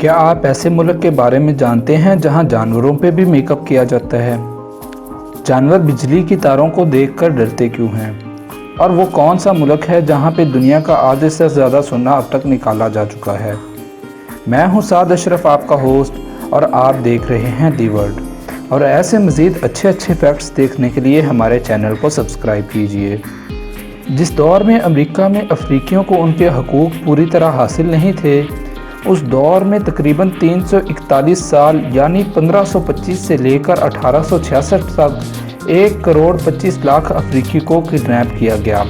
کیا آپ ایسے ملک کے بارے میں جانتے ہیں جہاں جانوروں پہ بھی میک اپ کیا جاتا ہے؟ جانور بجلی کی تاروں کو دیکھ کر ڈرتے کیوں ہیں؟ اور وہ کون سا ملک ہے جہاں پہ دنیا کا آدھے سے زیادہ سونا اب تک نکالا جا چکا ہے؟ میں ہوں سعد اشرف، آپ کا ہوسٹ، اور آپ دیکھ رہے ہیں دی ورلڈ۔ اور ایسے مزید اچھے فیکٹس دیکھنے کے لیے ہمارے چینل کو سبسکرائب کیجئے۔ جس دور میں امریکہ میں افریقیوں کو ان کے حقوق پوری طرح حاصل نہیں تھے، اس دور میں تقریباً 341 سال یعنی 1525 سے لے کر 1866 تک 1,25,00,000 افریقی کو کڈنیپ کیا گیا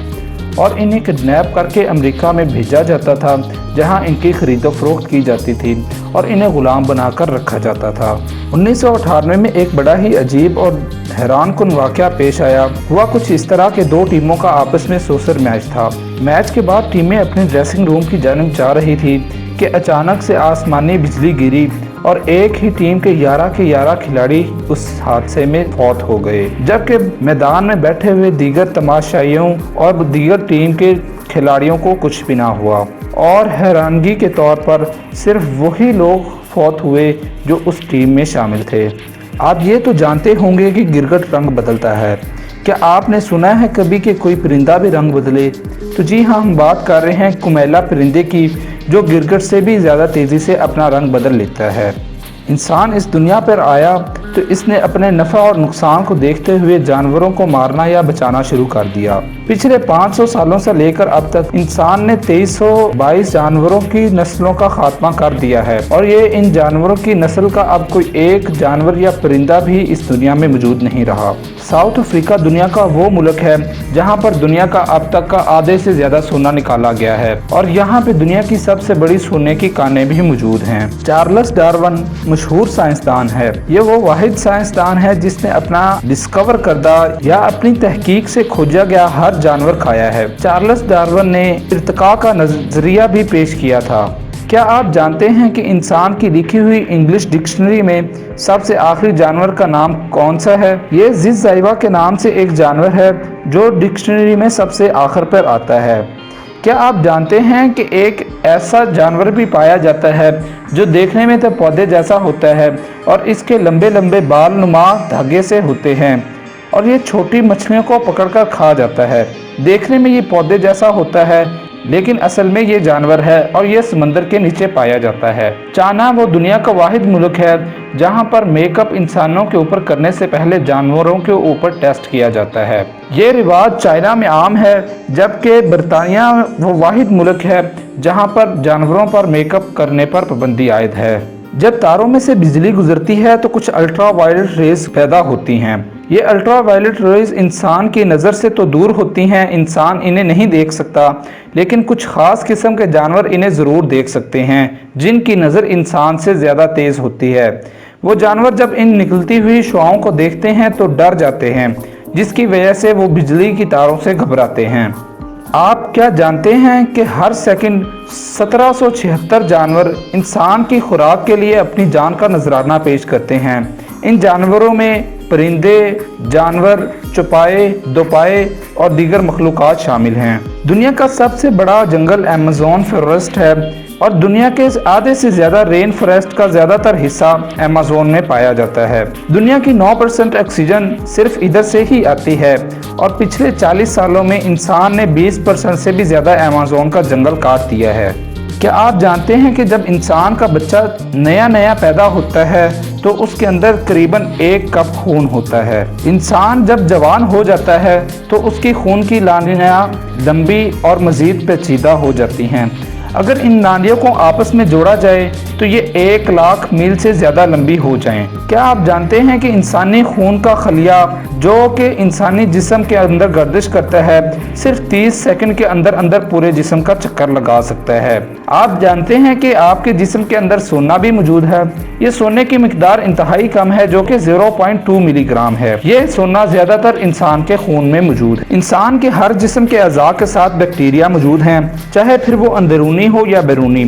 اور انہیں کڈنیپ کر کے امریکہ میں بھیجا جاتا تھا، جہاں ان کی خرید و فروخت کی جاتی تھی اور انہیں غلام بنا کر رکھا جاتا تھا۔ 1998 میں ایک بڑا ہی عجیب اور حیران کن واقعہ پیش آیا۔ ہوا کچھ اس طرح کہ دو ٹیموں کا آپس میں سوسر میچ تھا۔ میچ کے بعد ٹیمیں اپنے ڈریسنگ روم کی جانب جا رہی تھی کہ اچانک سے آسمانی بجلی گری اور ایک ہی ٹیم کے 11 کھلاڑی اس حادثے میں فوت ہو گئے، جبکہ میدان میں بیٹھے ہوئے دیگر تماشائیوں اور دیگر ٹیم کے کھلاڑیوں کو کچھ بھی نہ ہوا، اور حیرانگی کے طور پر صرف وہی لوگ فوت ہوئے جو اس ٹیم میں شامل تھے۔ آپ یہ تو جانتے ہوں گے کہ گرگٹ رنگ بدلتا ہے۔ کیا آپ نے سنا ہے کبھی کہ کوئی پرندہ بھی رنگ بدلے؟ تو جی ہاں، ہم بات کر رہے ہیں کمیلا پرندے کی، جو گرگٹ سے بھی زیادہ تیزی سے اپنا رنگ بدل لیتا ہے۔ انسان اس دنیا پر آیا تو اس نے اپنے نفع اور نقصان کو دیکھتے ہوئے جانوروں کو مارنا یا بچانا شروع کر دیا۔ پچھلے 500 سالوں سے لے کر اب تک انسان نے 2322 جانوروں کی نسلوں کا خاتمہ کر دیا ہے، اور یہ ان جانوروں کی نسل کا اب کوئی ایک جانور یا پرندہ بھی اس دنیا میں موجود نہیں رہا۔ ساؤتھ افریقہ دنیا کا وہ ملک ہے جہاں پر دنیا کا اب تک کا آدھے سے زیادہ سونا نکالا گیا ہے، اور یہاں پہ دنیا کی سب سے بڑی سونے کی کانیں بھی موجود ہیں۔ چارلس ڈارون مشہور سائنسدان ہے۔ یہ وہ واحد سائنسدان ہے جس نے اپنا ڈسکور کردہ یا اپنی تحقیق سے کھوجا گیا ہر جانور کھایا ہے۔ چارلس ڈارون نے ارتقاء کا نظریہ بھی پیش کیا تھا۔ کیا آپ جانتے ہیں کہ انسان کی لکھی ہوئی انگلش ڈکشنری میں سب سے آخری جانور کا نام کون سا ہے؟ یہ زیزائوا کے نام سے ایک جانور ہے جو ڈکشنری میں سب سے آخر پر آتا ہے۔ کیا آپ جانتے ہیں کہ ایک ایسا جانور بھی پایا جاتا ہے جو دیکھنے میں تو پودے جیسا ہوتا ہے اور اس کے لمبے لمبے بال نما دھاگے سے ہوتے ہیں، اور یہ چھوٹی مچھلیوں کو پکڑ کر کھا جاتا ہے؟ دیکھنے میں یہ پودے جیسا ہوتا ہے لیکن اصل میں یہ جانور ہے، اور یہ سمندر کے نیچے پایا جاتا ہے۔ چائنا وہ دنیا کا واحد ملک ہے جہاں پر میک اپ انسانوں کے اوپر کرنے سے پہلے جانوروں کے اوپر ٹیسٹ کیا جاتا ہے۔ یہ رواج چائنا میں عام ہے، جبکہ برطانیہ وہ واحد ملک ہے جہاں پر جانوروں پر میک اپ کرنے پر پابندی عائد ہے۔ جب تاروں میں سے بجلی گزرتی ہے تو کچھ الٹرا وائلٹ ریز پیدا ہوتی ہیں۔ یہ الٹرا وائلٹ ریز انسان کی نظر سے تو دور ہوتی ہیں، انسان انہیں نہیں دیکھ سکتا، لیکن کچھ خاص قسم کے جانور انہیں ضرور دیکھ سکتے ہیں جن کی نظر انسان سے زیادہ تیز ہوتی ہے۔ وہ جانور جب ان نکلتی ہوئی شعاؤں کو دیکھتے ہیں تو ڈر جاتے ہیں، جس کی وجہ سے وہ بجلی کی تاروں سے گھبراتے ہیں۔ آپ کیا جانتے ہیں کہ ہر سیکنڈ 1776 جانور انسان کی خوراک کے لیے اپنی جان کا نذرانہ پیش کرتے ہیں؟ ان جانوروں میں پرندے، جانور، چوپائے، دوپائے اور دیگر مخلوقات شامل ہیں۔ دنیا کا سب سے بڑا جنگل ایمیزون فارسٹ ہے، اور دنیا کے آدھے سے زیادہ رین فارسٹ کا زیادہ تر حصہ ایمیزون میں پایا جاتا ہے۔ دنیا کی 9% آکسیجن صرف ادھر سے ہی آتی ہے، اور پچھلے 40 سالوں میں انسان نے 20% سے بھی زیادہ ایمیزون کا جنگل کاٹ دیا ہے۔ کیا آپ جانتے ہیں کہ جب انسان کا بچہ نیا پیدا ہوتا ہے تو اس کے اندر قریباً 1 کپ خون ہوتا ہے؟ انسان جب جوان ہو جاتا ہے تو اس کی خون کی نالیاں لمبی اور مزید پیچیدہ ہو جاتی ہیں۔ اگر ان نالیوں کو آپس میں جوڑا جائے تو یہ 1,00,000 میل سے زیادہ لمبی ہو جائیں۔ کیا آپ جانتے ہیں کہ انسانی خون کا خلیہ جو کہ انسانی جسم کے اندر گردش کرتا ہے صرف 30 سیکنڈ کے اندر پورے جسم کا چکر لگا سکتا ہے؟ آپ جانتے ہیں کہ آپ کے جسم کے اندر سونا بھی موجود ہے۔ یہ سونے کی مقدار انتہائی کم ہے جو کہ 0.2 ملی گرام ہے۔ یہ سونا زیادہ تر انسان کے خون میں موجود ہے۔ انسان کے ہر جسم کے اعضاء کے ساتھ بیکٹیریا موجود ہیں، چاہے پھر وہ اندرونی ہو یا بیرونی۔